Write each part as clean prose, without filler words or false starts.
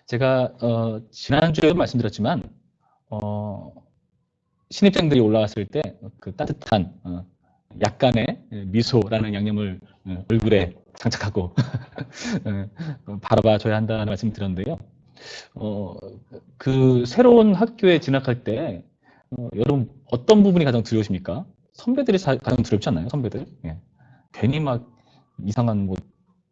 제가 지난주에도 말씀드렸지만 어, 신입생들이 올라왔을 때 그 따뜻한 약간의 미소라는 양념을 얼굴에 장착하고 바라봐 줘야 한다는 말씀을 드렸는데요. 그 새로운 학교에 진학할 때 여러분 어떤 부분이 가장 두려우십니까? 선배들이 가장 두렵지 않나요? 선배들? 예. 괜히 막 이상한 뭐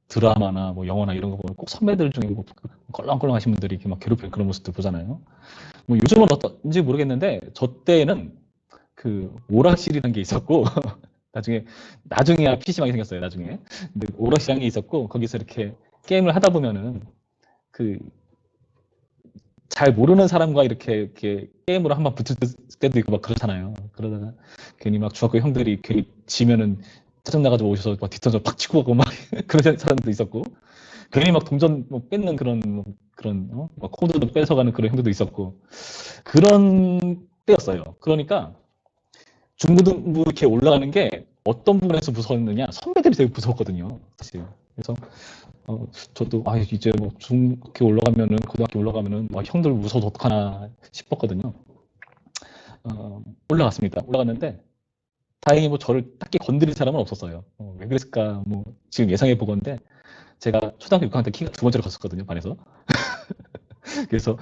드라마나 뭐 영화나 이런 거 보면 꼭 선배들 중에 뭐 껄렁껄렁 하신 분들이 이렇게 막 괴롭히는 그런 모습들 보잖아요. 뭐 요즘은 어떤지 모르겠는데 저 때는 그 오락실이라는 게 있었고 나중에야 PC방이 생겼어요. 나중에. 근데 오락실이라는 게 있었고 거기서 이렇게 게임을 하다 보면은 그 잘 모르는 사람과 이렇게 게임으로 한번 붙을 때도 있고 막 그렇잖아요. 그러다가 괜히 막 중학교 형들이 괜히 지면은 짜증나가지고 오셔서 막 뒷전을 팍 치고 가고 막 그런 사람도 있었고 괜히 막 동전 뭐 뺏는 그런 막 코드도 뺏어가는 그런 형들도 있었고 그런 때였어요. 그러니까 중고등부 이렇게 올라가는 게 어떤 부분에서 무서웠느냐? 선배들이 되게 무서웠거든요. 사실. 그래서 저도 이제 뭐 중학교 올라가면은 고등학교 올라가면은 형들 무서워서 어떡하나 싶었거든요. 올라갔습니다. 올라갔는데 다행히 뭐 저를 딱히 건드린 사람은 없었어요. 왜 그랬을까? 뭐 지금 예상해 보건데 제가 초등학교 6학년 때 키가 두 번째로 컸었거든요, 반에서. 그래서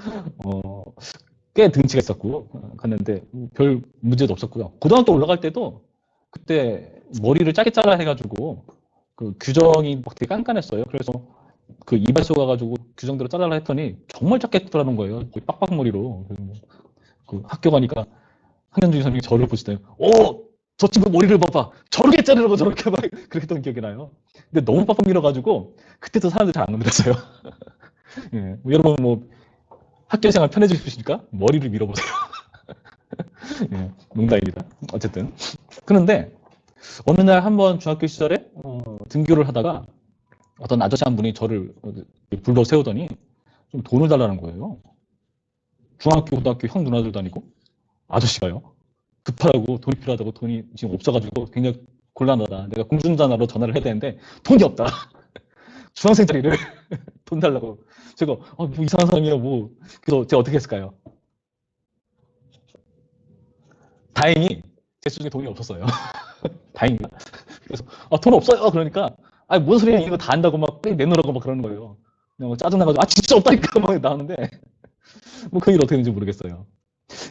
꽤 등치가 있었고 갔는데 별 문제도 없었고요. 고등학교 올라갈 때도 그때 머리를 짧게 잘라 해가지고 그 규정이 막 되게 깐깐했어요. 그래서 그 이발소 가가지고 규정대로 잘라라 했더니 정말 짧게 자르는 거예요. 거의 빡빡머리로. 그 학교 가니까 학년주의 선생님이 저를 보시더니 저 친구 머리를 봐봐. 저렇게 자르라고 저렇게 막 그렇게 했던 기억이 나요. 근데 너무 빡빡 밀어가지고 그때도 사람들 잘 안 건드렸어요. 예. 여러분 뭐 학교 생활 편해지시니까 머리를 밀어보세요. 예, 농담입니다. 어쨌든. 그런데 어느 날 한번 중학교 시절에 등교를 하다가 어떤 아저씨 한 분이 저를 불러 세우더니 좀 돈을 달라는 거예요. 중학교, 고등학교 형 누나들도 아니고 아저씨가요. 급하다고 돈이 필요하다고 돈이 지금 없어가지고 굉장히 곤란하다. 내가 공중전화로 전화를 해야 되는데 돈이 없다. 중학생짜리를 돈 달라고. 제가 뭐 이상한 사람이야 뭐. 그래서 제가 어떻게 했을까요? 다행히 제 수중에 돈이 없었어요. 다행이다. 그래서 돈 없어요. 그러니까 뭔 소리야 이거 다 안다고 막 빨리 내놓으라고 막 그러는 거예요. 그냥 뭐 짜증나가지고 진짜 없다니까 막 나오는데 뭐 그 일 어떻게 되는지 모르겠어요.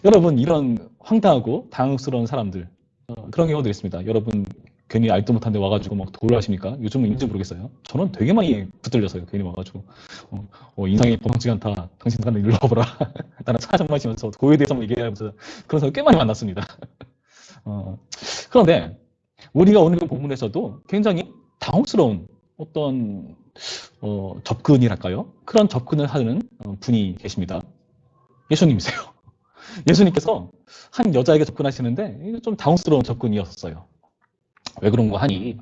여러분 이런 황당하고 당황스러운 사람들 그런 경우도 있습니다. 여러분 괜히 알도 못한데 와가지고 막 도를 하십니까? 요즘은 있는지 모르겠어요. 저는 되게 많이 붙들려서요. 괜히 와가지고 인상이 범상치 않다. 당신 나는 일로 와보라. 나는 차 좀 마시면서 고에 대해서 얘기하면서 그런 사람 꽤 많이 만났습니다. 그런데 우리가 오늘 그 본문에서도 굉장히 당혹스러운 어떤 접근이랄까요? 그런 접근을 하는 분이 계십니다. 예수님이세요. 예수님께서 한 여자에게 접근하시는데 이게 좀 당혹스러운 접근이었어요. 왜 그런가 하니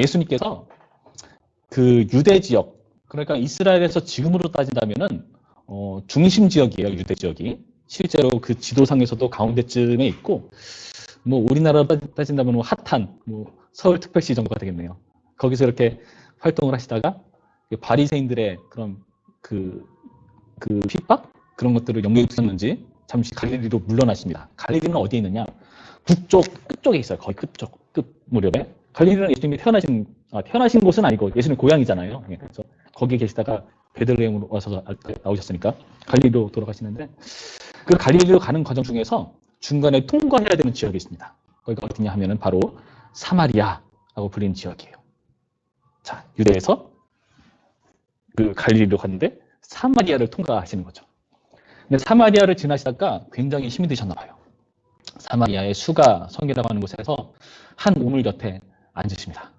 예수님께서 그 유대 지역, 그러니까 이스라엘에서 지금으로 따진다면은 중심 지역이에요. 유대 지역이. 실제로 그 지도상에서도 가운데쯤에 있고 뭐 우리나라로 따진다면 핫한 뭐 서울특별시 정도가 되겠네요. 거기서 이렇게 활동을 하시다가 바리새인들의 그런 그 핍박 그런 것들을 염두에 두셨는지 잠시 갈릴리로 물러나십니다. 갈릴리는 어디에 있느냐? 북쪽 끝쪽에 있어요. 거의 끝 무렵에. 갈릴리는 예수님이 태어나신 곳은 아니고 예수님 고향이잖아요. 그래서 거기에 계시다가 베들레헴으로 와서 나오셨으니까 갈릴리로 돌아가시는데 그 갈릴리로 가는 과정 중에서 중간에 통과해야 되는 지역이 있습니다. 거기가 어디냐 하면은 바로 사마리아라고 불리는 지역이에요. 자, 유대에서 그 갈릴리로 갔는데 사마리아를 통과하시는 거죠. 근데 사마리아를 지나시다가 굉장히 힘이 드셨나 봐요. 사마리아의 수가 성이라고 하는 곳에서 한 우물 곁에 앉으십니다.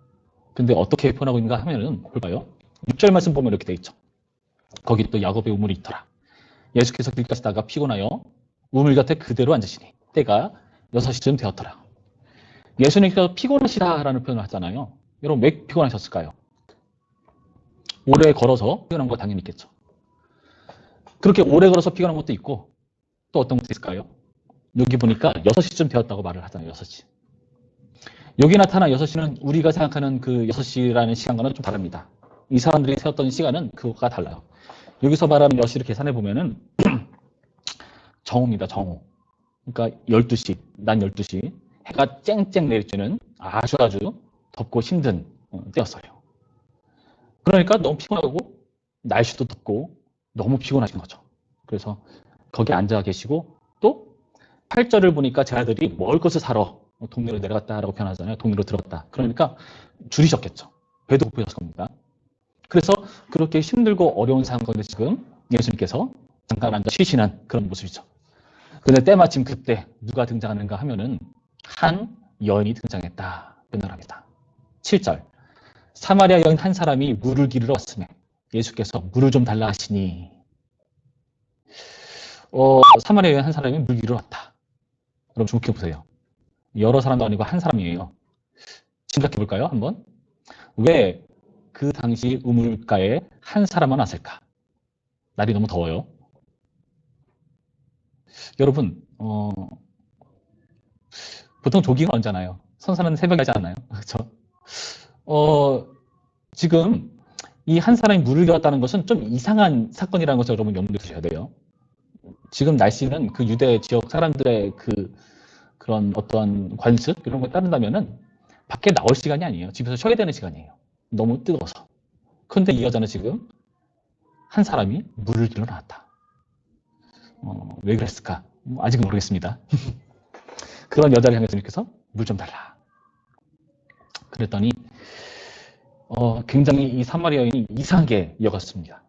근데 어떻게 표현하고 있는가 하면은 볼까요? 6절 말씀 보면 이렇게 돼 있죠. 거기 또 야곱의 우물이 있더라. 예수께서 길 가시다가 피곤하여 우물 곁에 그대로 앉으시니 때가 6시쯤 되었더라. 예수님께서 피곤하시다라는 표현을 하잖아요. 여러분 왜 피곤하셨을까요? 오래 걸어서 피곤한 거 당연히 있겠죠. 그렇게 오래 걸어서 피곤한 것도 있고 또 어떤 것도 있을까요? 여기 보니까 6시쯤 되었다고 말을 하잖아요. 6시. 여기 나타난 6시는 우리가 생각하는 그 6시라는 시간과는 좀 다릅니다. 이 사람들이 세웠던 시간은 그것과 달라요. 여기서 말하는 몇 시를 계산해 보면은 정오입니다. 정오. 그러니까 12시, 낮 12시 해가 쨍쨍 내리쬐는 아주 덥고 힘든 때였어요. 그러니까 너무 피곤하고 날씨도 덥고 너무 피곤하신 거죠. 그래서 거기 앉아 계시고 또 8절을 보니까 제 아들이 먹을 것을 사러 동네로 내려갔다라고 표현하잖아요. 동네로 들어갔다. 그러니까 줄이셨겠죠. 배도 고프셨을 겁니다. 그래서 그렇게 힘들고 어려운 상황 가운데 지금 예수님께서 잠깐 앉아 쉬시는 그런 모습이죠. 근데 때마침 그때 누가 등장하는가 하면은 한 여인이 등장했다 변호합니다. 7절 사마리아 여인 한 사람이 물을 기르러 왔으며 예수께서 물을 좀 달라 하시니 사마리아 여인 한 사람이 물 기르러 왔다. 그럼 주목해 보세요. 여러 사람도 아니고 한 사람이에요. 짐작해 볼까요? 한번. 왜 그 당시 우물가에 한 사람만 왔을까? 날이 너무 더워요. 여러분 보통 조깅을 언제 하나요? 선사는 새벽에 하지 않나요? 그렇죠? 지금 이 한 사람이 물을 겨웠다는 것은 좀 이상한 사건이라는 것을 여러분 염두에 두셔야 돼요. 지금 날씨는 그 유대 지역 사람들의 그런 어떤 관습 이런 거에 따른다면은 밖에 나올 시간이 아니에요. 집에서 쉬어야 되는 시간이에요. 너무 뜨거워서. 그런데 이 여자는 지금 한 사람이 물을 길러 나왔다. 왜 그랬을까? 아직은 모르겠습니다. 그런 여자를 향해서 이렇게서 물 좀 달라. 그랬더니 굉장히 이 사마리아 여인이 이상하게 여겼습니다.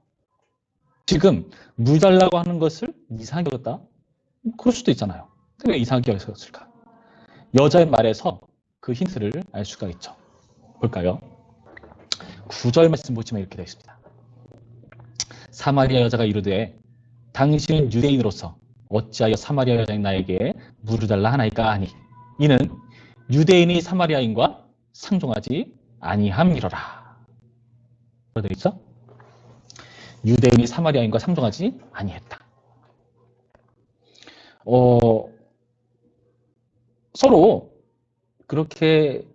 지금 물 달라고 하는 것을 이상하게 여겼다? 그럴 수도 있잖아요. 왜 이상하게 여겼을까? 여자의 말에서 그 힌트를 알 수가 있죠. 볼까요? 9절 말씀 보시면 이렇게 되어 있습니다. 사마리아 여자가 이르되 당신은 유대인으로서 어찌하여 사마리아 여자인 나에게 물을 달라 하나이까 하니 이는 유대인이 사마리아인과 상종하지 아니함이로라. 그러되어 있죠? 유대인이 사마리아인과 상종하지 아니했다. 서로 그렇게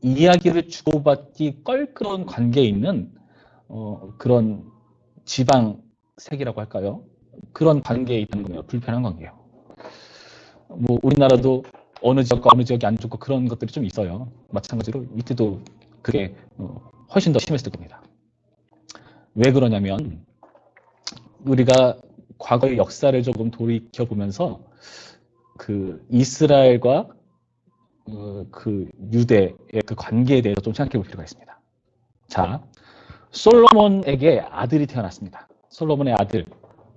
이야기를 주고받기 껄끄러운 관계에 있는 그런 지방색이라고 할까요? 그런 관계에 있다는 거예요. 불편한 관계예요. 뭐 우리나라도 어느 지역과 어느 지역이 안 좋고 그런 것들이 좀 있어요. 마찬가지로 이때도 그게 훨씬 더 심했을 겁니다. 왜 그러냐면 우리가 과거의 역사를 조금 돌이켜 보면서 그 이스라엘과 그 유대의 그 관계에 대해서 좀 생각해 볼 필요가 있습니다. 자, 솔로몬에게 아들이 태어났습니다. 솔로몬의 아들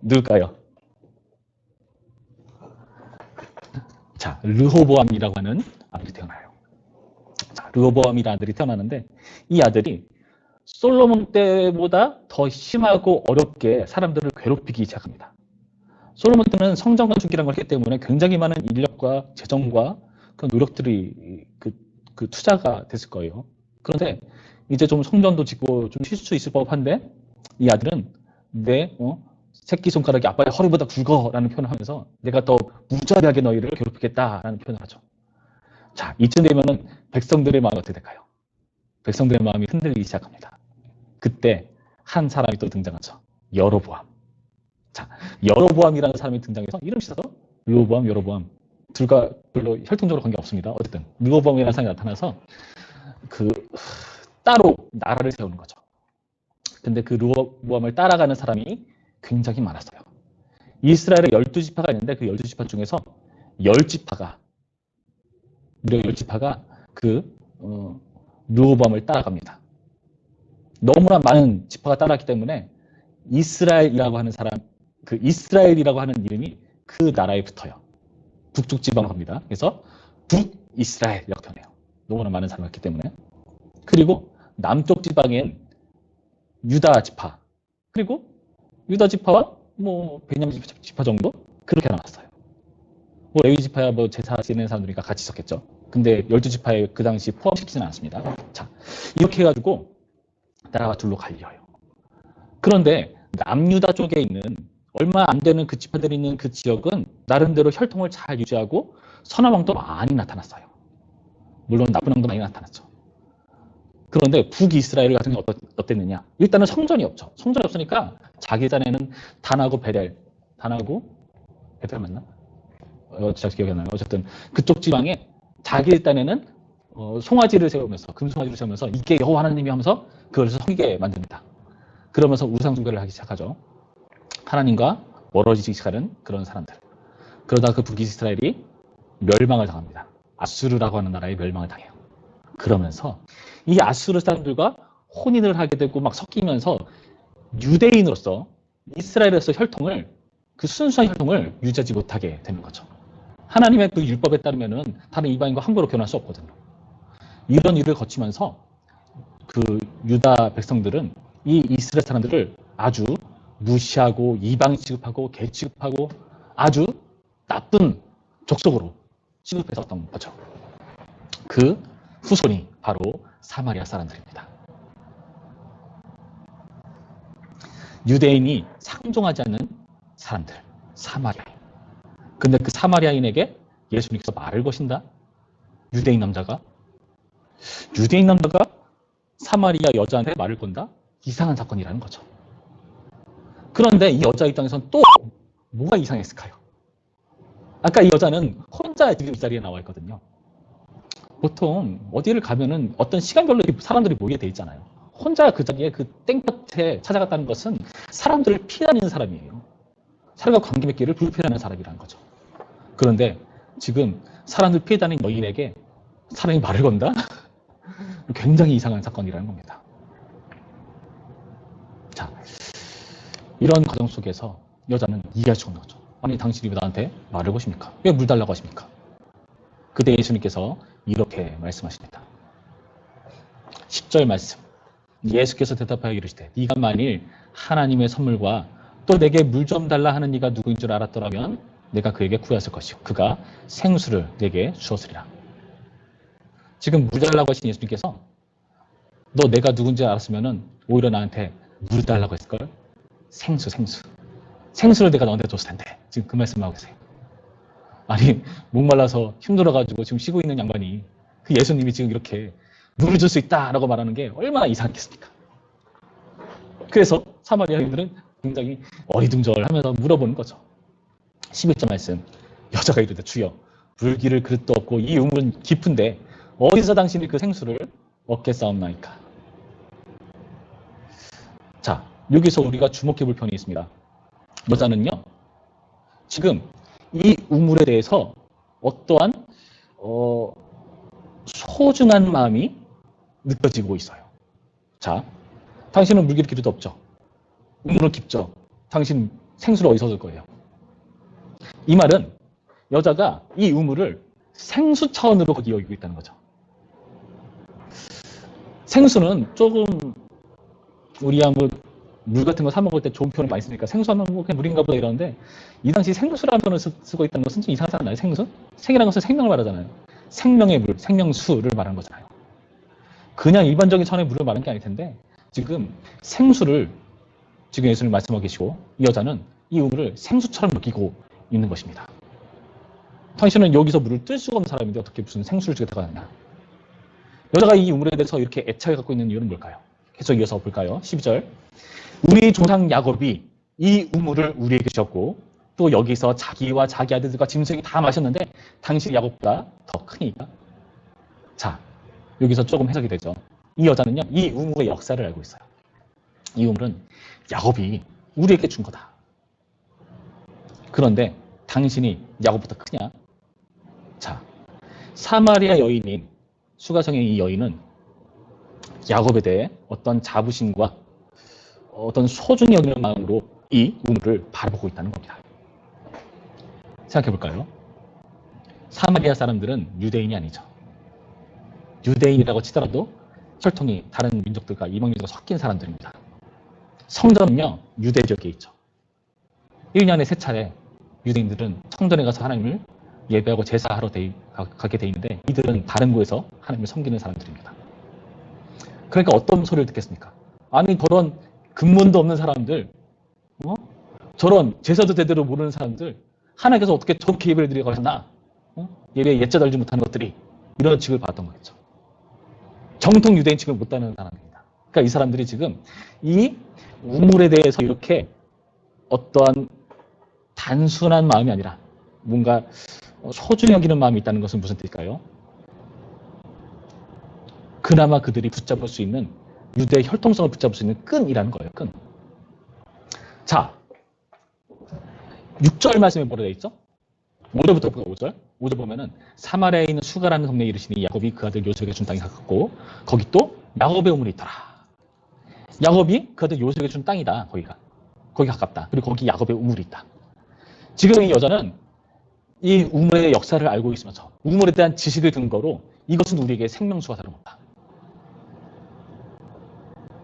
누굴까요? 자, 르호보암이라고 하는 아들이 태어나요. 자, 르호보암이라는 아들이 태어나는데 이 아들이 솔로몬 때보다 더 심하고 어렵게 사람들을 괴롭히기 시작합니다. 솔로몬 때는 성전 건축이라는 걸 했기 때문에 굉장히 많은 인력과 재정과 그런 노력들이 그 투자가 됐을 거예요. 그런데 이제 좀 성전도 짓고 좀 쉴 수 있을 법한데 이 아들은 내 새끼손가락이 아빠의 허리보다 굵어라는 표현을 하면서 내가 더 무자비하게 너희를 괴롭히겠다라는 표현을 하죠. 자, 이쯤 되면은 백성들의 마음이 어떻게 될까요? 백성들의 마음이 흔들리기 시작합니다. 그때 한 사람이 또 등장하죠. 여로보암. 자, 여로보암이라는 사람이 등장해서 이름이 있어서 르호보암, 여로보암 둘과 별로 혈통적으로 관계없습니다. 어쨌든 르호보암이라는 사람이 나타나서 따로 나라를 세우는 거죠. 근데 그 르호보암을 따라가는 사람이 굉장히 많았어요. 이스라엘에 12지파가 있는데 그 12지파 중에서 10지파가 무려 10지파가 르호보암을 따라갑니다. 너무나 많은 지파가 따라갔기 때문에 이스라엘이라고 하는 사람, 그 이스라엘이라고 하는 이름이 그 나라에 붙어요. 북쪽 지방으로 갑니다. 그래서 북이스라엘이라고 표현해요. 너무나 많은 사람이 있기 때문에. 그리고 남쪽 지방엔 유다 지파, 그리고 유다 지파와 뭐 베냐민 지파 정도 그렇게 나왔어요. 뭐 레위 지파야 뭐 제사 지내는 사람들이니까 같이 있었겠죠. 근데 12지파에 그 당시 포함시키지는 않습니다. 자, 이렇게 해가지고 나라가 둘로 갈려요. 그런데 남유다 쪽에 있는 얼마 안 되는 그 지파들이 있는 그 지역은 나름대로 혈통을 잘 유지하고 선한 왕도 많이 나타났어요. 물론 나쁜 왕도 많이 나타났죠. 그런데 북이스라엘 같은 경우 어땠느냐? 일단은 성전이 없죠. 성전이 없으니까 자기 딴에는 단하고 베델, 단하고 베델 맞나? 잘 기억이 안 나요. 어쨌든 그쪽 지방에 자기 딴에는 송아지를 세우면서 금송아지를 세우면서 이게 여호와 하나님이 하면서 그걸 섬기게 만듭니다. 그러면서 우상 숭배를 하기 시작하죠. 하나님과 멀어지기 시작하는 그런 사람들. 그러다 그 북이스라엘이 멸망을 당합니다. 아수르라고 하는 나라에 멸망을 당해요. 그러면서 이 아수르 사람들과 혼인을 하게 되고 막 섞이면서 유대인으로서 이스라엘에서 혈통을 그 순수한 혈통을 유지하지 못하게 되는 거죠. 하나님의 그 율법에 따르면은 다른 이방인과 함부로 결혼할 수 없거든요. 이런 일을 거치면서 그 유다 백성들은 이 이스라엘 사람들을 아주 무시하고 이방 취급하고 개 취급하고 아주 나쁜 족속으로 취급했었던 거죠. 그 후손이 바로 사마리아 사람들입니다. 유대인이 상종하지 않는 사람들, 사마리아인. 근데 그 사마리아인에게 예수님께서 말을 거신다? 유대인 남자가 사마리아 여자한테 말을 건다? 이상한 사건이라는 거죠. 그런데 이 여자 입장에서는 또 뭐가 이상했을까요? 아까 이 여자는 혼자 지금 이 자리에 나와 있거든요. 보통 어디를 가면은 어떤 시간별로 사람들이 모이게 돼 있잖아요. 혼자 그 자리에 그 땡볕에 찾아갔다는 것은 사람들을 피해 다니는 사람이에요. 사람과 관계 맺기를 불필요하는 사람이라는 거죠. 그런데 지금 사람들 피해 다니는 여인에게 사람이 말을 건다? 굉장히 이상한 사건이라는 겁니다. 자, 이런 과정 속에서 여자는 이해할 수가 없는 거죠. 아니, 당신이 왜 나한테 말을 거십니까? 왜 물 달라고 하십니까? 그때 예수님께서 이렇게 말씀하십니다. 10절 말씀. 예수께서 대답하여 이르시되 네가 만일 하나님의 선물과 또 내게 물 좀 달라 하는 네가 누구인 줄 알았더라면 내가 그에게 구했을 것이요 그가 생수를 내게 주었으리라. 지금 물 달라고 하신 예수님께서 너 내가 누군지 알았으면 오히려 나한테 물 달라고 했을걸? 생수를 내가 너한테 줬을 텐데. 지금 그 말씀하고 계세요. 아니, 목말라서 힘들어가지고 지금 쉬고 있는 양반이 그 예수님이 지금 이렇게 물을 줄 수 있다라고 말하는 게 얼마나 이상했겠습니까? 그래서 사마리아인들은 굉장히 어리둥절하면서 물어보는 거죠. 11절 말씀. 여자가 이르되 주여 물기를 그릇도 없고 이 우물은 깊은데 어디서 당신이 그 생수를 얻겠사옵나이까. 자, 여기서 우리가 주목해 볼 편이 있습니다. 여자는요, 지금 이 우물에 대해서 어떠한 소중한 마음이 느껴지고 있어요. 자, 당신은 물기를 기르도 없죠. 우물은 깊죠. 당신 생수를 어디서 얻을 거예요? 이 말은 여자가 이 우물을 생수 차원으로 거기 여기고 있다는 거죠. 생수는 조금 우리야 물 같은 거 사 먹을 때 좋은 표현을 많이 쓰니까 생수하면 뭐 그냥 물인가 보다 이러는데 이 당시 생수라는 표현을 쓰고 있다는 것은 좀 이상하지 않나요? 생수? 생이라는 것은 생명을 말하잖아요. 생명의 물, 생명수를 말하는 거잖아요. 그냥 일반적인 차원의 물을 말하는 게 아닐 텐데 지금 생수를 지금 예수님 말씀하고 계시고 이 여자는 이 우물을 생수처럼 느끼고 있는 것입니다. 당신은 여기서 물을 뜰 수가 없는 사람인데 어떻게 무슨 생수를 주겠다고 하느냐. 여자가 이 우물에 대해서 이렇게 애착을 갖고 있는 이유는 뭘까요? 계속 이어서 볼까요? 12절. 우리 조상 야곱이 이 우물을 우리에게 주셨고 또 여기서 자기와 자기 아들들과 짐승이 다 마셨는데 당신 야곱보다 더 크니까. 자, 여기서 조금 해석이 되죠. 이 여자는요, 이 우물의 역사를 알고 있어요. 이 우물은 야곱이 우리에게 준 거다. 그런데 당신이 야곱보다 크냐? 자, 사마리아 여인인 수가성의 이 여인은 야곱에 대해 어떤 자부심과 어떤 소중히 여기는 마음으로 이 우물을 바라보고 있다는 겁니다. 생각해 볼까요? 사마리아 사람들은 유대인이 아니죠. 유대인이라고 치더라도 혈통이 다른 민족들과 이방 민족과 섞인 사람들입니다. 성전은요, 유대 지역에 있죠. 1년에 3차례 유대인들은 성전에 가서 하나님을 예배하고 제사하러 가게 돼 있는데 이들은 다른 곳에서 하나님을 섬기는 사람들입니다. 그러니까 어떤 소리를 듣겠습니까? 아니, 저런 근본도 없는 사람들, 저런 제사도 제대로 모르는 사람들, 하나님께서 어떻게 저렇게 예배를 드리고 하셨나? 예배에 예자 달지 못하는 것들이 이런 취급을 받았던 거겠죠. 정통 유대인 취급을 못하는 사람입니다. 그러니까 이 사람들이 지금 이 우물에 대해서 이렇게 어떠한 단순한 마음이 아니라 뭔가 소중히 여기는 마음이 있다는 것은 무슨 뜻일까요? 그나마 그들이 붙잡을 수 있는 유대의 혈통성을 붙잡을 수 있는 끈이라는 거예요. 끈. 자, 6절 말씀에 뭐라 되어 있죠? 5절부터 보고 5절. 5절 보면은 사마리아에 있는 수가라는 동네에 이르시니 야곱이 그 아들 요셉에게 준 땅이 가깝고 거기 또 야곱의 우물이 있더라. 야곱이 그 아들 요셉에게 준 땅이다. 거기가. 거기 가깝다. 그리고 거기 야곱의 우물이 있다. 지금 이 여자는 이 우물의 역사를 알고 있으면서 우물에 대한 지식을 근거로 이것은 우리에게 생명수가 다름없다.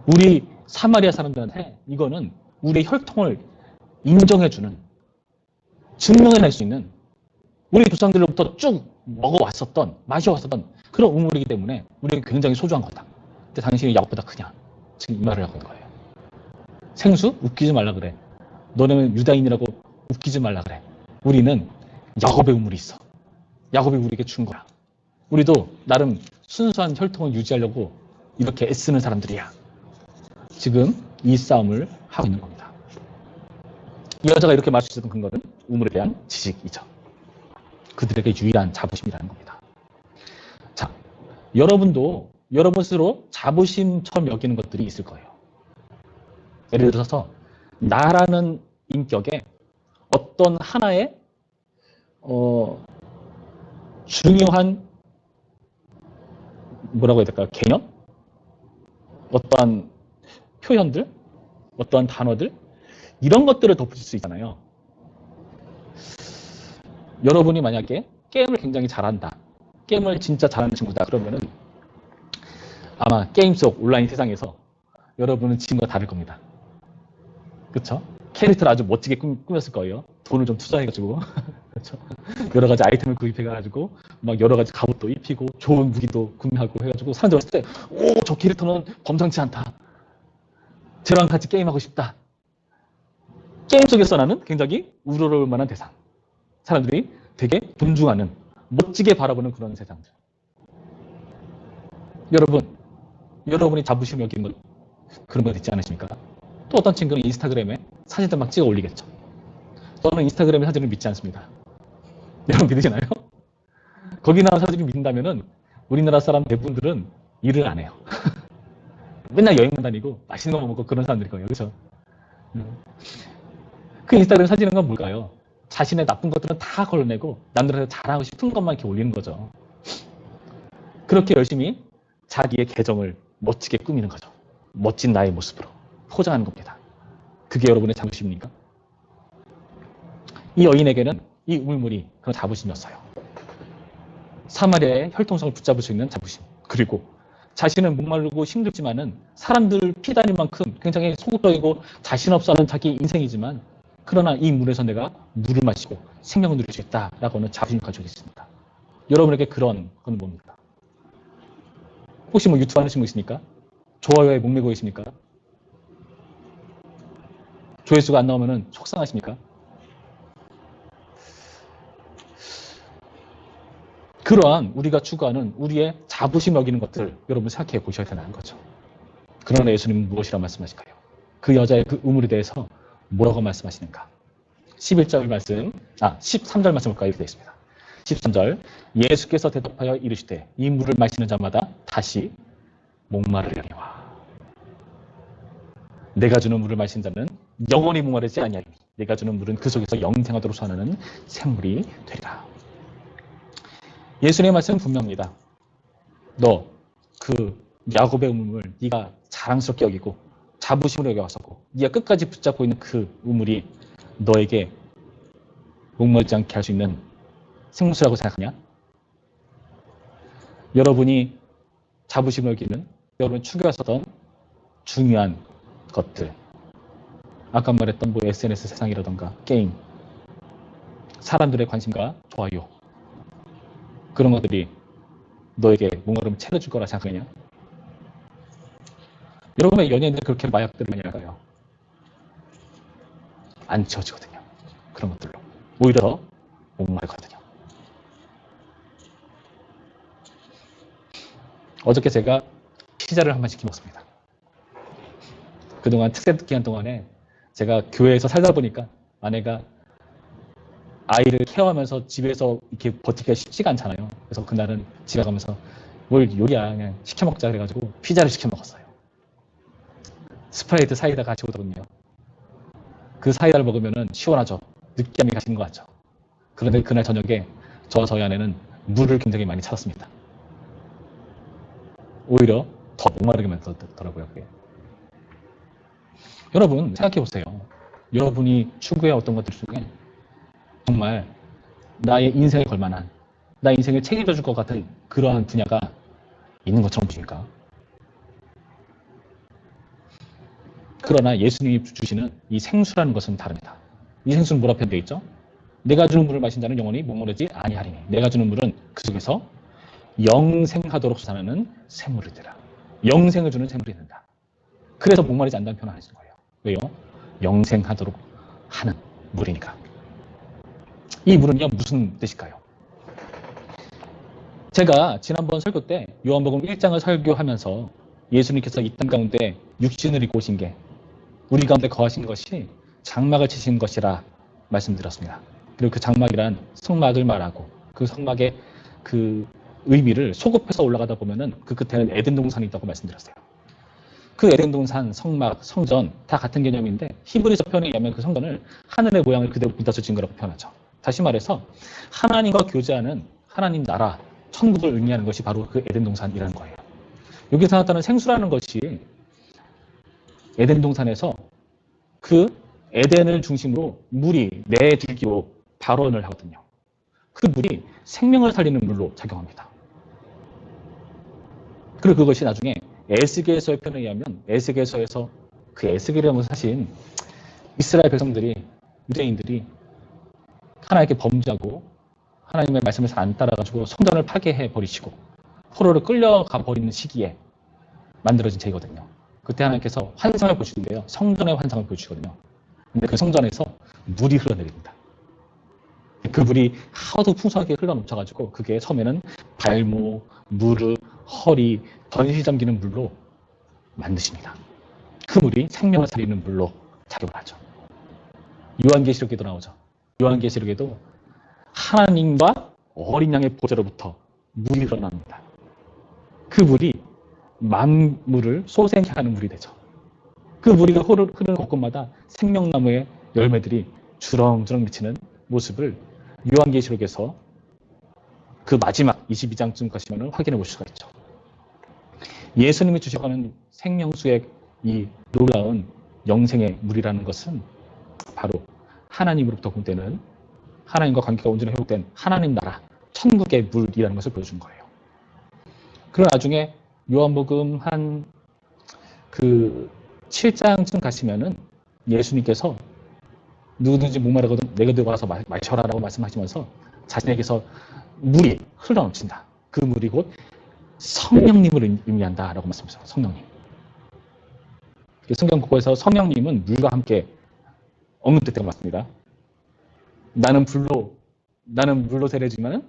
우리 사마리아 사람들한테 이거는 우리의 혈통을 인정해주는, 증명해낼 수 있는 우리 조상들로부터 쭉 먹어왔었던, 마셔왔었던 그런 우물이기 때문에 우리에게 굉장히 소중한 거다. 근데 당신이 야곱보다 크냐? 지금 이 말을 하고 있는 거예요. 생수? 웃기지 말라 그래. 너네는 유다인이라고 웃기지 말라 그래. 우리는 야곱의 우물이 있어. 야곱이 우리에게 준 거야. 우리도 나름 순수한 혈통을 유지하려고 이렇게 애쓰는 사람들이야. 지금 이 싸움을 하고 있는 겁니다. 이 여자가 이렇게 말할 수 있었던 근거는 우물에 대한 지식이죠. 그들에게 유일한 자부심이라는 겁니다. 자, 여러분도 여러분 스스로 자부심처럼 여기는 것들이 있을 거예요. 예를 들어서 나라는 인격에 어떤 하나의 중요한 뭐라고 해야 될까요? 개념? 어떠한 표현들? 어떠한 단어들? 이런 것들을 덧붙일 수 있잖아요. 여러분이 만약에 게임을 굉장히 잘한다. 게임을 진짜 잘하는 친구다. 그러면은 아마 게임 속 온라인 세상에서 여러분은 지금과 다를 겁니다. 그렇죠? 캐릭터를 아주 멋지게 꾸몄을 거예요. 돈을 좀 투자해가지고 그렇죠? 여러 가지 아이템을 구입해가지고 막 여러 가지 갑옷도 입히고 좋은 무기도 구매하고 해가지고 사람들 봤을 때 오, 저 캐릭터는 범상치 않다. 쟤랑 같이 게임하고 싶다. 게임 속에서 나는 굉장히 우러러울 만한 대상. 사람들이 되게 존중하는, 멋지게 바라보는 그런 세상들. 여러분이 자부심 여기는 것, 그런 거 있지 않으십니까? 또 어떤 친구는 인스타그램에 사진들 막 찍어 올리겠죠. 저는 인스타그램의 사진을 믿지 않습니다. 여러분 믿으시나요? 거기 나온 사진을 믿는다면은 우리나라 사람 대부분들은 일을 안 해요. 맨날 여행만 다니고 맛있는 거 먹고 그런 사람들일 거예요. 그렇죠? 그 인스타그램 사진은 건 뭘까요? 자신의 나쁜 것들은 다 걸러내고 남들한테 자랑하고 싶은 것만 이렇게 올리는 거죠. 그렇게 열심히 자기의 계정을 멋지게 꾸미는 거죠. 멋진 나의 모습으로 포장하는 겁니다. 그게 여러분의 자부심입니까? 이 여인에게는 이 우물물이 그런 자부심이었어요. 사마리아의 혈통성을 붙잡을 수 있는 자부심. 그리고 자신은 목마르고 힘들지만은 사람들 피다닐 만큼 굉장히 소극적이고 자신 없어 하는 자기 인생이지만 그러나 이 물에서 내가 물을 마시고 생명을 누릴 수 있다라고 하는 자부심을 가지고 있습니다. 여러분에게 그런 건 뭡니까? 혹시 뭐 유튜브 하시는 분 있습니까? 좋아요에 목매고 있습니까? 조회수가 안 나오면 속상하십니까? 그러한 우리가 추구하는 우리의 자부심 여기는 것들 여러분 생각해 보셔야 되는 거죠. 그러나 예수님은 무엇이라 말씀하실까요? 그 여자의 그 우물에 대해서 뭐라고 말씀하시는가? 11절 말씀, 13절 말씀 볼까요? 이렇게 되어 있습니다. 13절, 예수께서 대답하여 이르시되 이 물을 마시는 자마다 다시 목마르려니와 내가 주는 물을 마신 자는 영원히 목마르지 아니하리니 내가 주는 물은 그 속에서 영생하도록 솟아나는 샘물이 되리라. 예수님의 말씀은 분명합니다. 너 그 야곱의 우물 네가 자랑스럽게 여기고 자부심으로 여겨왔었고 네가 끝까지 붙잡고 있는 그 우물이 너에게 목마르지 않게 할 수 있는 생수라고 생각하냐? 여러분이 자부심을 여기는 여러분이 추구했었던 중요한 것들, 아까 말했던 뭐 SNS 세상이라던가 게임, 사람들의 관심과 좋아요, 그런 것들이 너에게 뭔가를 채워줄 거라 생각하냐? 여러분의 연예인들 그렇게 마약들을 많이 할까요? 안 채워지거든요. 그런 것들로. 오히려 더 목마르거든요. 어저께 제가 피자를 한 번 시켜 먹습니다. 그동안 특세 기간 동안에 제가 교회에서 살다 보니까 아내가 아이를 케어하면서 집에서 이렇게 버티기가 쉽지가 않잖아요. 그래서 그날은 집에 가면서 뭘 요리야 그냥 시켜 먹자 그래가지고 피자를 시켜 먹었어요. 스프라이트 사이다 같이 오더군요. 그 사이다를 먹으면 시원하죠. 느끼함이 가시는 것 같죠. 그런데 그날 저녁에 저희 아내는 물을 굉장히 많이 찾았습니다. 오히려 더 목마르게 만들더라고요. 그게. 여러분 생각해 보세요. 여러분이 추구해 어떤 것들 중에 정말 나의 인생에 걸만한, 나의 인생을 책임져 줄 것 같은 그러한 분야가 있는 것처럼 보십니까? 그러나 예수님이 주시는 이 생수라는 것은 다릅니다. 이 생수는 뭐라 표현되어 있죠? 내가 주는 물을 마신 자는 영원히 목마르지 아니하리니 내가 주는 물은 그 속에서 영생하도록 솟아나는 샘물이 되라. 영생을 주는 샘물이 된다. 그래서 목마르지 않다는 표현을 하시는 거예요. 왜요? 영생하도록 하는 물이니까. 이 물은요 무슨 뜻일까요? 제가 지난번 설교 때 요한복음 1장을 설교하면서 예수님께서 이 땅 가운데 육신을 입고 오신 게 우리 가운데 거하신 것이 장막을 치신 것이라 말씀드렸습니다. 그리고 그 장막이란 성막을 말하고 그 성막의 그 의미를 소급해서 올라가다 보면은 그 끝에는 에덴 동산이 있다고 말씀드렸어요. 그 에덴 동산, 성막, 성전 다 같은 개념인데 히브리서 표현에 의하면 그 성전을 하늘의 모양을 그대로 빚어서 지은 거라고 표현하죠. 다시 말해서 하나님과 교제하는 하나님 나라, 천국을 의미하는 것이 바로 그 에덴 동산이라는 거예요. 여기서 나타나는 생수라는 것이 에덴 동산에서 그 에덴을 중심으로 물이 네 줄기로 발원을 하거든요. 그 물이 생명을 살리는 물로 작용합니다. 그리고 그것이 나중에 에스겔서의 표현에 의하면 에스겔서에서 그 에스겔이라는 것은 사실 이스라엘 백성들이 유대인들이 하나님께 범죄하고 하나님의 말씀을 잘 안 따라가지고 성전을 파괴해 버리시고 포로를 끌려가 버리는 시기에 만들어진 죄거든요. 그때 하나님께서 환상을 보시는데요. 성전의 환상을 보여주시거든요. 근데 그 성전에서 물이 흘러내립니다. 그 물이 하도 풍성하게 흘러넘쳐가지고 그게 처음에는 발목, 무릎, 허리, 던시 잠기는 물로 만드십니다. 그 물이 생명을 살리는 물로 작용을 하죠. 요한계시록에도 나오죠. 요한계시록에도 하나님과 어린 양의 보좌로부터 물이 흘러납니다. 그 물이 만물을 솟게 하는 물이 되죠. 그 물이 흐르는 곳곳마다 생명나무의 열매들이 주렁주렁 미치는 모습을 요한계시록에서 그 마지막 22장쯤 가시면 확인해 보실 수가 있죠. 예수님이 주시고 하는 생명수의 이 놀라운 영생의 물이라는 것은 바로 하나님으로부터 공되는 하나님과 관계가 온전히 회복된 하나님 나라, 천국의 물이라는 것을 보여준 거예요. 그리고 나중에 요한복음 한 그 7장쯤 가시면은 예수님께서 누구든지 목마르거든 내게 와서 마셔라라고 말씀하시면서 자신에게서 물이 흘러넘친다. 그 물이 곧 성령님을 의미한다라고 말씀하셨어요. 성령님. 성경 곳곳에서 성령님은 물과 함께 언급됐다고 맞습니다. 나는 물로 세례 주면은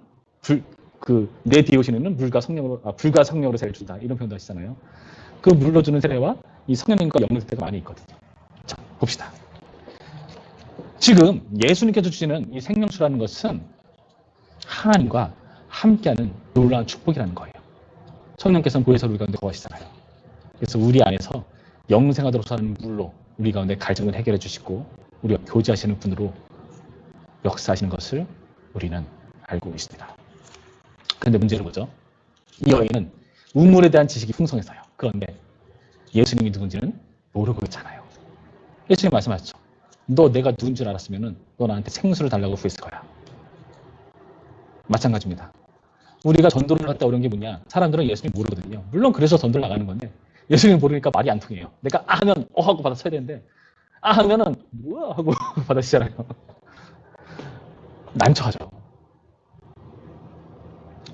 내 뒤에 오시는 불과 성령으로 세례 준다. 이런 표현도 하시잖아요. 그 물로 주는 세례와 이 성령님과 엮는 세례가 많이 있거든요. 자, 봅시다. 지금 예수님께서 주시는 이 생명수라는 것은 하나님과 함께하는 놀라운 축복이라는 거예요. 성령께서는 보혜사 우리 가운데 거하시잖아요. 그래서 우리 안에서 영생하도록 사는 물로 우리 가운데 갈증을 해결해 주시고 우리가 교제하시는 분으로 역사하시는 것을 우리는 알고 있습니다. 그런데 문제는 뭐죠? 이 여인은 우물에 대한 지식이 풍성해서요. 그런데 예수님이 누군지는 모르고 있잖아요. 예수님 말씀하셨죠. 너 내가 누군 줄 알았으면 너 나한테 생수를 달라고 구했을 거야. 마찬가지입니다. 우리가 전도를 갔다 오는 게 뭐냐? 사람들은 예수님 모르거든요. 물론 그래서 전도를 나가는 건데 예수님 모르니까 말이 안 통해요. 내가 하면 하고 받아쳐야 되는데 하면은 뭐야 하고 받아치잖아요. 난처하죠.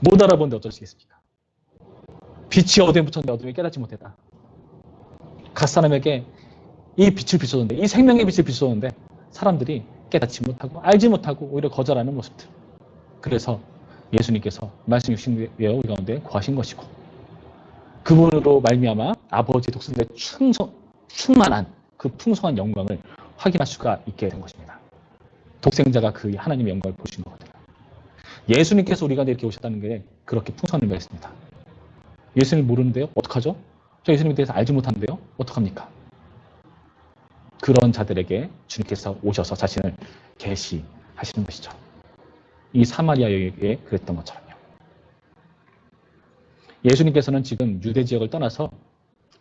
못 알아보는데 어쩌시겠습니까? 빛이 어디에 붙었는데 어둠이 깨닫지 못했다. 각 사람에게 이 빛을 비춰줬는데 이 생명의 빛을 비춰줬는데 사람들이 깨닫지 못하고 알지 못하고 오히려 거절하는 모습들. 그래서 예수님께서 말씀 육신되어 우리 가운데 거하신 것이고 그분으로 말미암아 아버지의 독생자의 충만한 그 풍성한 영광을 확인할 수가 있게 된 것입니다. 독생자가 그 하나님의 영광을 보시는 거거든요. 예수님께서 우리가 이렇게 오셨다는 게 그렇게 풍성한 의미가 있습니다. 예수님을 모르는데요? 어떡하죠? 저 예수님에 대해서 알지 못하는데요? 어떡합니까? 그런 자들에게 주님께서 오셔서 자신을 계시하시는 것이죠. 이 사마리아 여인에게 그랬던 것처럼요. 예수님께서는 지금 유대 지역을 떠나서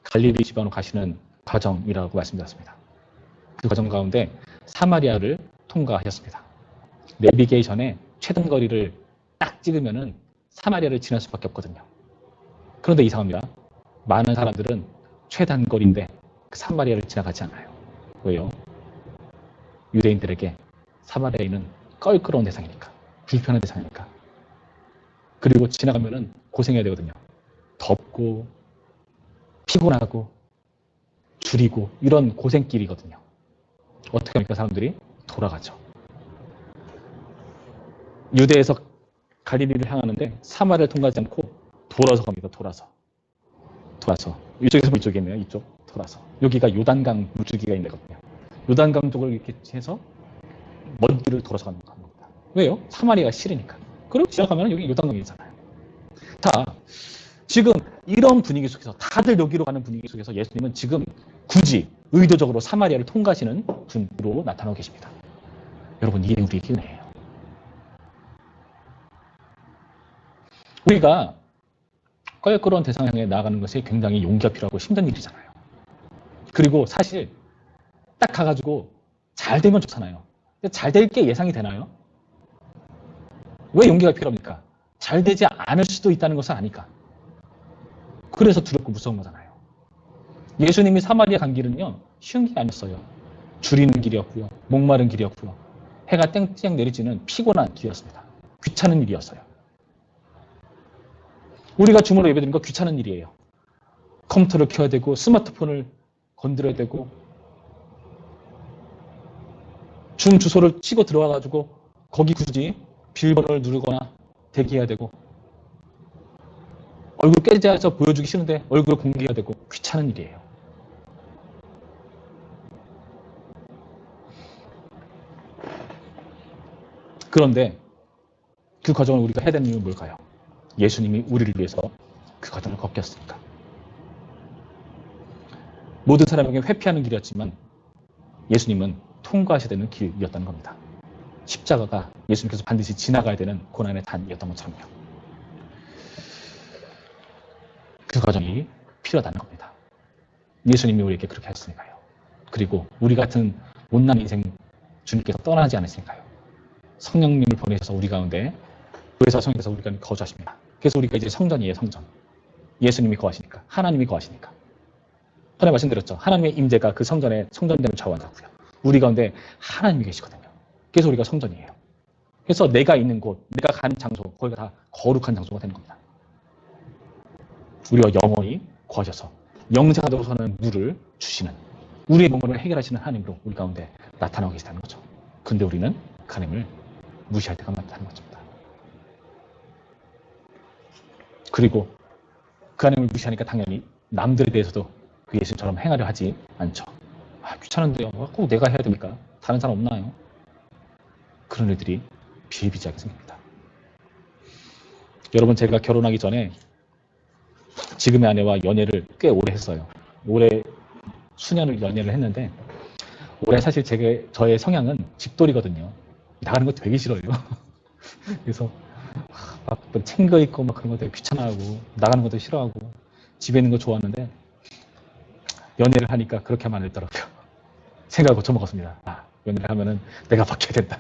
갈릴리 지방으로 가시는 과정이라고 말씀드렸습니다. 그 과정 가운데 사마리아를 통과하셨습니다. 내비게이션에 최단 거리를 딱 찍으면은 사마리아를 지날 수밖에 없거든요. 그런데 이상합니다. 많은 사람들은 최단 거리인데 그 사마리아를 지나가지 않아요. 왜요? 유대인들에게 사마리아인은 껄끄러운 대상이니까, 불편한 대상이니까. 그리고 지나가면은 고생해야 되거든요. 덥고 피곤하고 줄이고 이런 고생길이거든요. 어떻게 합니까? 사람들이 돌아가죠. 유대에서 갈릴리를 향하는데 사마리아를 통과하지 않고 돌아서 갑니다. 돌아서 이쪽에서 이쪽에 있네요. 이쪽 돌아서 여기가 요단강 물줄기가 있는 거거든요. 요단강 쪽을 이렇게 해서 먼 길을 돌아서 가는 겁니다. 왜요? 사마리아가 싫으니까. 그리고 지나가면 여기 요단강이잖아요. 자, 지금 이런 분위기 속에서 다들 여기로 가는 분위기 속에서 예수님은 지금 굳이 의도적으로 사마리아를 통과하시는 분으로 나타나고 계십니다. 여러분, 이게 우리에게 은혜예요. 우리가 껄끄러운 대상 향해 나아가는 것이 굉장히 용기가 필요하고 힘든 일이잖아요. 그리고 사실 딱 가가지고 잘 되면 좋잖아요. 근데 잘 될 게 예상이 되나요? 왜 용기가 필요합니까? 잘 되지 않을 수도 있다는 것을 아니까. 그래서 두렵고 무서운 거잖아요. 예수님이 사마리아 간 길은요, 쉬운 길이 아니었어요. 줄이는 길이었고요. 목마른 길이었고요. 해가 땡땡 내리지는 피곤한 길이었습니다. 귀찮은 일이었어요. 우리가 주무로 예배드리는 거 귀찮은 일이에요. 컴퓨터를 켜야 되고 스마트폰을 건드려야 되고 줌 주소를 치고 들어와가지고 거기 굳이 비밀번호를 누르거나 대기해야 되고 얼굴 깨져서 보여주기 싫은데 얼굴을 공개해야 되고 귀찮은 일이에요. 그런데 그 과정을 우리가 해야 되는 이유는 뭘까요? 예수님이 우리를 위해서 그 과정을 걷겠습니까? 모든 사람에게 회피하는 길이었지만 예수님은 통과하셔야 되는 길이었다는 겁니다. 십자가가 예수님께서 반드시 지나가야 되는 고난의 단이었던 것처럼요. 그 과정이 필요하다는 겁니다. 예수님이 우리에게 그렇게 하셨으니까요. 그리고 우리 같은 못난 인생 주님께서 떠나지 않으시니까요. 성령님을 보내셔서 우리 가운데 그래서 성령께서 우리 가운데 거주하십니다. 그래서 우리가 이제 성전이에요. 성전. 예수님이 거하시니까. 하나님이 거하시니까. 전에 말씀드렸죠. 하나님의 임재가 그 성전됨을 좌우한다고요. 우리 가운데 하나님이 계시거든요. 그래서 우리가 성전이에요. 그래서 내가 있는 곳, 내가 가는 장소, 거기가 다 거룩한 장소가 되는 겁니다. 우리와 영원히 거하셔서 영생하도록 하는 물을 주시는 우리의 몸을 해결하시는 하나님으로 우리 가운데 나타나고 계시다는 거죠. 근데 우리는 그 하나님을 무시할 때가 많다는 것입니다. 그리고 그 하나님을 무시하니까 당연히 남들에 대해서도 그 예수님처럼 행하려 하지 않죠. 아, 귀찮은데요. 꼭 내가 해야 됩니까? 다른 사람 없나요? 그런 일들이 비일비재하게 생깁니다. 여러분, 제가 결혼하기 전에 지금의 아내와 연애를 꽤 오래 했어요. 올해 수년을 연애를 했는데 올해 사실 저의 성향은 집돌이거든요. 나가는 거 되게 싫어요. 그래서 막 챙겨 입고 막 그런 거 되게 귀찮아하고 나가는 것도 싫어하고 집에 있는 거 좋아하는데 연애를 하니까 그렇게 하면 안 되더라고요. 생각을 고쳐먹었습니다. 아, 연애를 하면은 내가 바뀌어야 된다.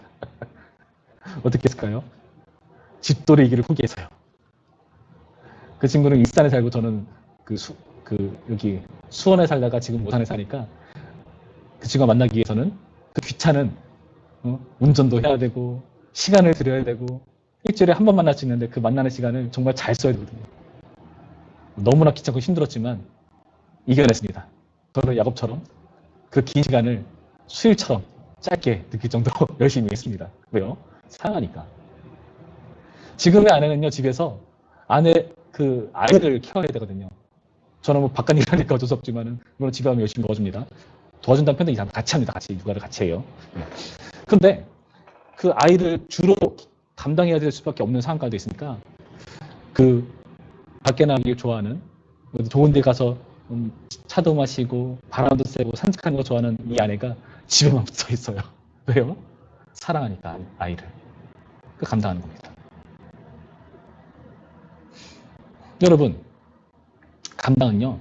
어떻게 했을까요? 집돌이이기를 포기해서요. 그 친구는 일산에 살고 저는 여기 수원에 살다가 지금 모산에 사니까 그 친구가 만나기 위해서는 그 귀찮은 운전도 해야 되고 시간을 들여야 되고 일주일에 한 번 만날 수 있는데 그 만나는 시간을 정말 잘 써야 되거든요. 너무나 귀찮고 힘들었지만 이겨냈습니다. 저는 야곱처럼 그 긴 시간을 수일처럼 짧게 느낄 정도로 열심히 했습니다. 왜요? 사랑하니까. 지금의 아내는요, 집에서 아이를 키워야 되거든요. 저는 뭐 바깥 일 하니까 어쩔 수 없지만은, 물론 집에 가면 열심히 도와줍니다. 도와준다는 표현도 이상 같이 합니다. 같이, 육아를 같이 해요. 네. 근데 그 아이를 주로 감당해야 될 수밖에 없는 상황까지 있으니까, 그 밖에 나가기 좋아하는, 좋은 데 가서 차도 마시고 바람도 쐬고 산책하는 거 좋아하는 이 아내가 집에만 붙어 있어요. 왜요? 사랑하니까 아이를. 그 감당하는 겁니다. 여러분, 감당은요,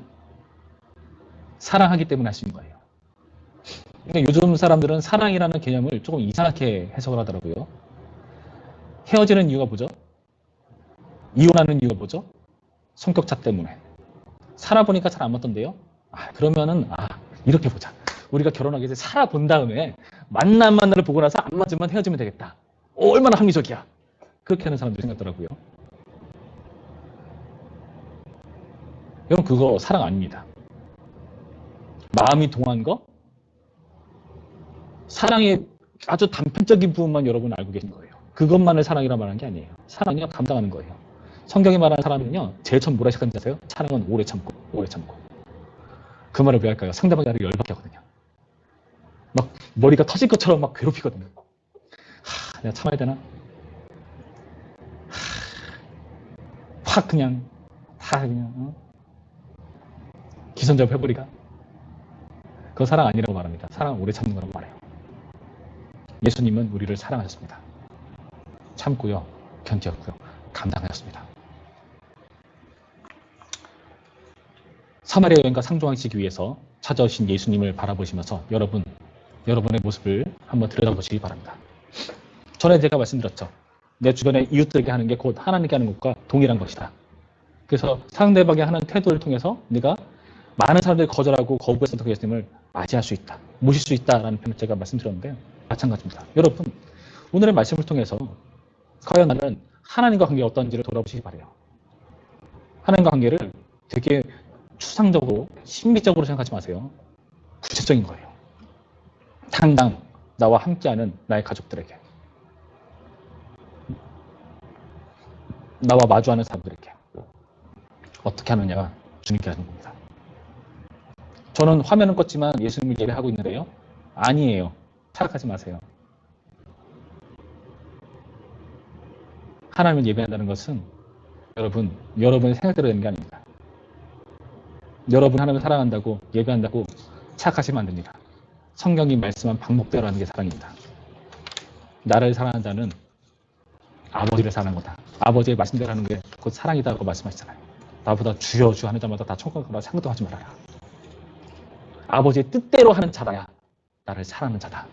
사랑하기 때문에 할 수 있는 거예요. 그러니까 요즘 사람들은 사랑이라는 개념을 조금 이상하게 해석을 하더라고요. 헤어지는 이유가 뭐죠? 이혼하는 이유가 뭐죠? 성격차 때문에. 살아보니까 잘 안 맞던데요? 그러면은, 이렇게 보자. 우리가 결혼하기 전에 살아본 다음에 만나를 보고 나서 안 맞으면 헤어지면 되겠다. 얼마나 합리적이야. 그렇게 하는 사람들이 생겼더라고요. 여러분, 그거 사랑 아닙니다. 마음이 동한 거? 사랑의 아주 단편적인 부분만 여러분 알고 계신 거예요. 그것만을 사랑이라 말하는 게 아니에요. 사랑은요, 감당하는 거예요. 성경이 말하는 사람은요, 제일 처음 뭐라 시작하는지 아세요? 사랑은 오래 참고, 오래 참고. 그 말을 왜 할까요? 상대방이 나를 열받게 하거든요. 막 머리가 터질 것처럼 막 괴롭히거든요. 내가 참아야 되나? 확 그냥 기선제압 해버리가. 그거 사랑 아니라고 말합니다. 사랑은 오래 참는 거라고 말해요. 예수님은 우리를 사랑하셨습니다. 참고요, 견디었고요, 감당하셨습니다. 사마리아 여인과 상종하시기 위해서 찾아오신 예수님을 바라보시면서 여러분의 모습을 한번 들여다보시기 바랍니다. 전에 제가 말씀드렸죠. 내 주변에 이웃들에게 하는 게 곧 하나님께 하는 것과 동일한 것이다. 그래서 상대방이 하는 태도를 통해서 네가 많은 사람들이 거절하고 거부했던 그 예수님을 맞이할 수 있다, 모실 수 있다라는 표현을 제가 말씀드렸는데, 마찬가지입니다. 여러분, 오늘의 말씀을 통해서 과연 나는 하나님과 관계가 어떤지를 돌아보시기 바래요. 하나님과 관계를 되게 추상적으로, 신비적으로 생각하지 마세요. 구체적인 거예요. 당장 나와 함께하는 나의 가족들에게, 나와 마주하는 사람들에게 어떻게 하느냐가 주님께 하는 겁니다. 저는 화면은 껐지만 예수님을 예배하고 있는데요, 아니에요. 착각하지 마세요. 하나님을 예배한다는 것은 여러분의 생각대로 되는 게 아닙니다. 여러분 하나님을 사랑한다고 예배한다고 착각하시면 안 됩니다. 성경이 말씀한 방법대로 하는 게 사랑입니다. 나를 사랑하는 자는 아버지를 사랑하는 거다. 아버지의 말씀대로 하는 게 곧 사랑이다라고 말씀하시잖아요. 나보다 주여 주여 하는 자마다 다 천국 가라, 생각도 하지 말아라. 아버지의 뜻대로 하는 자라야 나를 사랑하는 자다.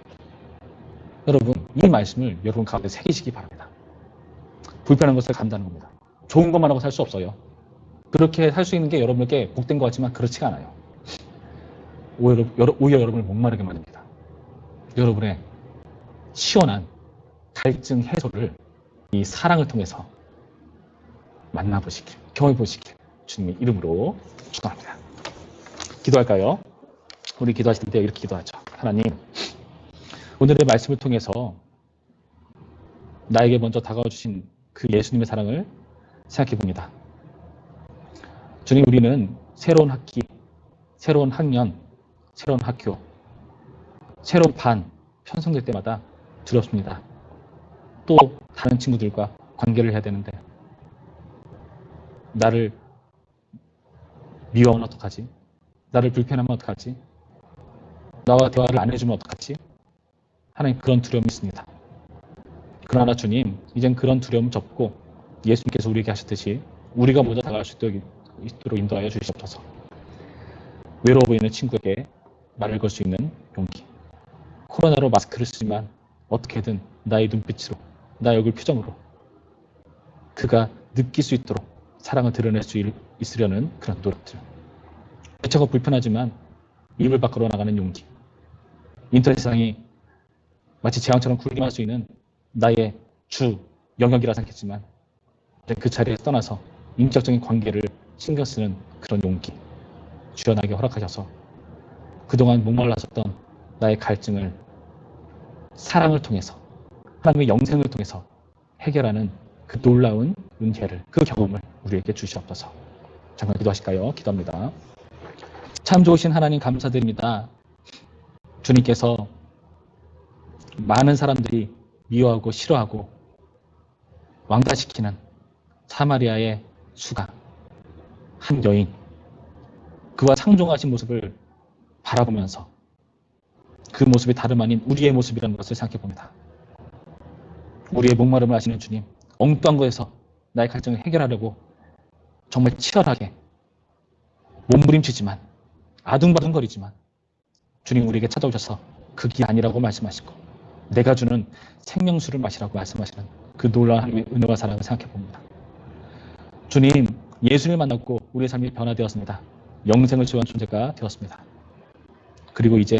여러분, 이 말씀을 여러분 가운데 새기시기 바랍니다. 불편한 것을 감다는 겁니다. 좋은 것만 하고 살 수 없어요. 그렇게 살 수 있는 게 여러분에게 복된 것 같지만 그렇지가 않아요. 오히려 여러분을 목마르게 만듭니다. 여러분의 시원한 갈증 해소를 이 사랑을 통해서 만나보시길, 경험해보시길 주님의 이름으로 축원합니다. 기도할까요? 우리 기도하실 때 이렇게 기도하죠. 하나님, 오늘의 말씀을 통해서 나에게 먼저 다가와 주신 그 예수님의 사랑을 생각해 봅니다. 주님, 우리는 새로운 학기, 새로운 학년, 새로운 학교, 새로운 반 편성될 때마다 두렵습니다. 또 다른 친구들과 관계를 해야 되는데 나를 미워하면 어떡하지? 나를 불편하면 어떡하지? 나와 대화를 안 해주면 어떡하지? 하나님, 그런 두려움이 있습니다. 그러나 주님, 이젠 그런 두려움 접고 예수님께서 우리에게 하셨듯이 우리가 먼저 다가갈 수 있도록 인도하여 주시옵소서. 외로워 보이는 친구에게 말을 걸 수 있는 용기, 코로나로 마스크를 쓰지만 어떻게든 나의 눈빛으로, 나의 얼굴 표정으로 그가 느낄 수 있도록 사랑을 드러낼 수 있으려는 그런 노력들, 대처가 불편하지만 입을 밖으로 나가는 용기, 인터넷 세상이 마치 재앙처럼 굴림할 수 있는 나의 주 영역이라 생각했지만 그 자리에서 떠나서 인격적인 관계를 신경 쓰는 그런 용기 주여 나에게 허락하셔서 그동안 목말라졌던 나의 갈증을 사랑을 통해서, 하나님의 영생을 통해서 해결하는 그 놀라운 은혜를, 그 경험을 우리에게 주시옵소서. 잠깐 기도하실까요? 기도합니다. 참 좋으신 하나님 감사드립니다. 주님께서 많은 사람들이 미워하고 싫어하고 왕따시키는 사마리아의 수가 한 여인, 그와 상종하신 모습을 바라보면서 그 모습이 다름 아닌 우리의 모습이라는 것을 생각해 봅니다. 우리의 목마름을 아시는 주님, 엉뚱한 것에서 나의 갈증을 해결하려고 정말 치열하게 몸부림치지만 아둥바둥거리지만 주님 우리에게 찾아오셔서 그게 아니라고 말씀하시고 내가 주는 생명수를 마시라고 말씀하시는 그 놀라운 하나님의 은혜와 사랑을 생각해 봅니다. 주님, 예수님을 만났고 우리의 삶이 변화되었습니다. 영생을 지원한 존재가 되었습니다. 그리고 이제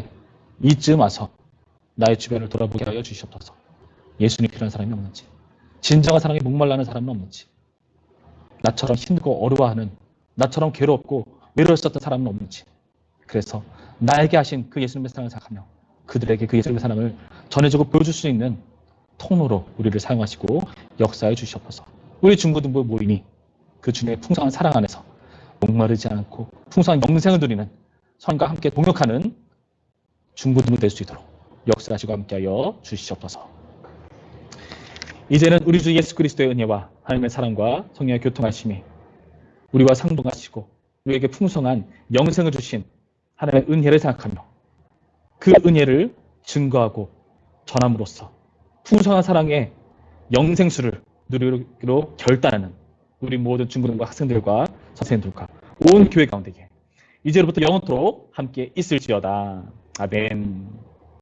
이쯤 와서 나의 주변을 돌아보게 하여 주시옵소서. 예수님 필요한 사람이 없는지, 진정한 사랑에 목말라는 사람은 없는지, 나처럼 힘들고 어려워하는, 나처럼 괴롭고 외로웠었던 사람은 없는지, 그래서 나에게 하신 그 예수님의 사랑을 생각하며 그들에게 그 예수님의 사랑을 전해주고 보여줄 수 있는 통로로 우리를 사용하시고 역사해 주시옵소서. 우리 중고등부 모임이 그 주님의 풍성한 사랑 안에서 목마르지 않고 풍성한 영생을 누리는 선과 함께 동역하는 중고등부 될 수 있도록 역사하시고 함께하여 주시옵소서. 이제는 우리 주 예수 그리스도의 은혜와 하나님의 사랑과 성령의 교통하심이 우리와 상동하시고 우리에게 풍성한 영생을 주신 하나님의 은혜를 생각하며 그 은혜를 증거하고 전함으로써 풍성한 사랑의 영생수를 누리기로 결단하는 우리 모든 중고등부 학생들과 선생님들과 온 교회 가운데에 이제로부터 영원토록 함께 있을지어다. 아멘.